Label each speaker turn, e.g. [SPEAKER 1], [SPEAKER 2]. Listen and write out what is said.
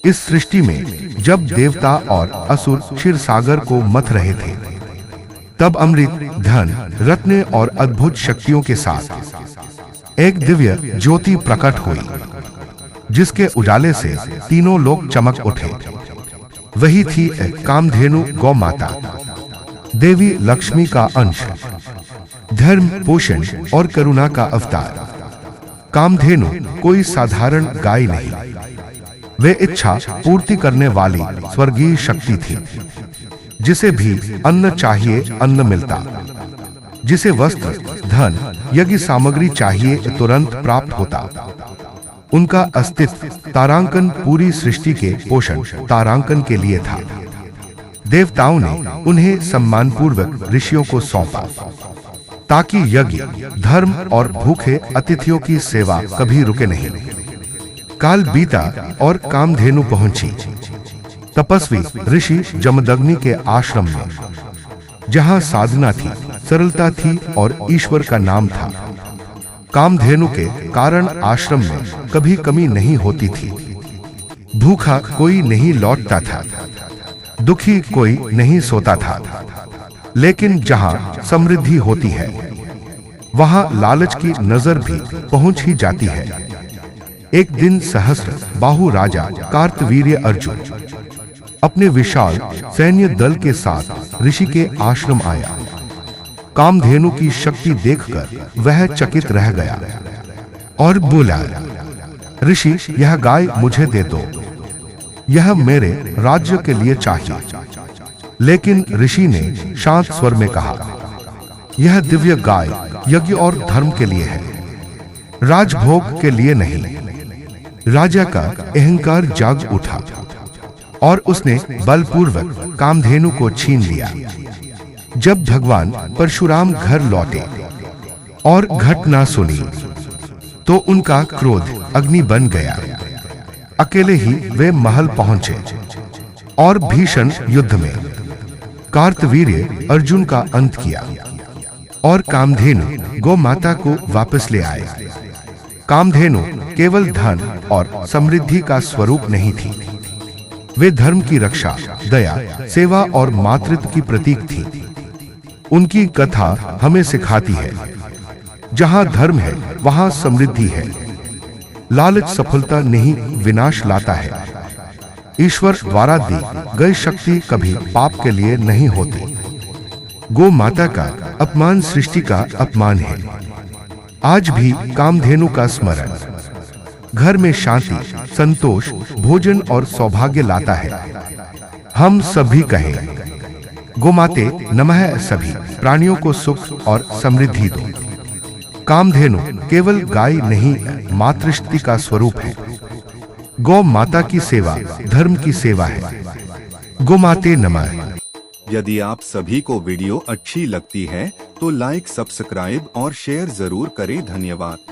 [SPEAKER 1] इस सृष्टि में जब देवता और असुर क्षीर सागर को मथ रहे थे, तब अमृत, धन, रत्न और अद्भुत शक्तियों के साथ एक दिव्य ज्योति प्रकट हुई, जिसके उजाले से तीनों लोग चमक उठे। वही थी कामधेनु गौ माता, देवी लक्ष्मी का अंश, धर्म, पोषण और करुणा का अवतार। कामधेनु कोई साधारण गाय नहीं, वे इच्छा पूर्ति करने वाली स्वर्गीय शक्ति थी। जिसे भी अन्न चाहिए अन्न मिलता, जिसे वस्त्र, धन, यज्ञ सामग्री चाहिए तुरंत प्राप्त होता। उनका अस्तित्व तारांकन पूरी सृष्टि के पोषण तारांकन के लिए था। देवताओं ने उन्हें सम्मानपूर्वक ऋषियों को सौंपा, ताकि यज्ञ, धर्म और भूखे अतिथियों की सेवा कभी रुके नहीं। काल बीता और कामधेनु पहुंची तपस्वी ऋषि जमदग्नि के आश्रम में, जहां साधना थी, सरलता थी और ईश्वर का नाम था। कामधेनु के कारण आश्रम में कभी कमी नहीं होती थी। भूखा कोई नहीं लौटता था, दुखी कोई नहीं सोता था। लेकिन जहां समृद्धि होती है, वहां लालच की नजर भी पहुंच ही जाती है। एक दिन सहस्र बाहु राजा कार्तवीर्य अर्जुन अपने विशाल सैन्य दल के साथ ऋषि के आश्रम आया। कामधेनु की शक्ति देखकर वह चकित रह गया और बोला, ऋषि, यह गाय मुझे दे दो, यह मेरे राज्य के लिए चाहिए। लेकिन ऋषि ने शांत स्वर में कहा, यह दिव्य गाय यज्ञ और धर्म के लिए है, राजभोग के लिए नहीं। राजा का अहंकार जाग उठा और उसने बलपूर्वक कामधेनु को छीन लिया। जब भगवान परशुराम घर लौटे और घटना सुनी, तो उनका क्रोध अग्नि बन गया। अकेले ही वे महल पहुंचे और भीषण युद्ध में कार्तवीर्य अर्जुन का अंत किया और कामधेनु गौ माता को वापस ले आए। कामधेनु केवल धन और समृद्धि का स्वरूप नहीं थी, वे धर्म की रक्षा, दया, सेवा और मातृत्व की प्रतीक थी। उनकी कथा हमें सिखाती है, जहां धर्म है वहां समृद्धि है। लालच सफलता नहीं, विनाश लाता है। ईश्वर द्वारा दी गई शक्ति कभी पाप के लिए नहीं होती। गौ माता का अपमान सृष्टि का अपमान है। आज भी कामधेनु का स्मरण घर में शांति, संतोष, भोजन और सौभाग्य लाता है। हम सभी कहें, गोमाते नमः। सभी प्राणियों को सुख और समृद्धि दो। कामधेनु केवल गाय नहीं, मातृशक्ति का स्वरूप है। गौ माता की सेवा धर्म की सेवा है। गोमाते नमः।
[SPEAKER 2] यदि आप सभी को वीडियो अच्छी लगती है तो लाइक, सब्सक्राइब और शेयर जरूर करें। धन्यवाद।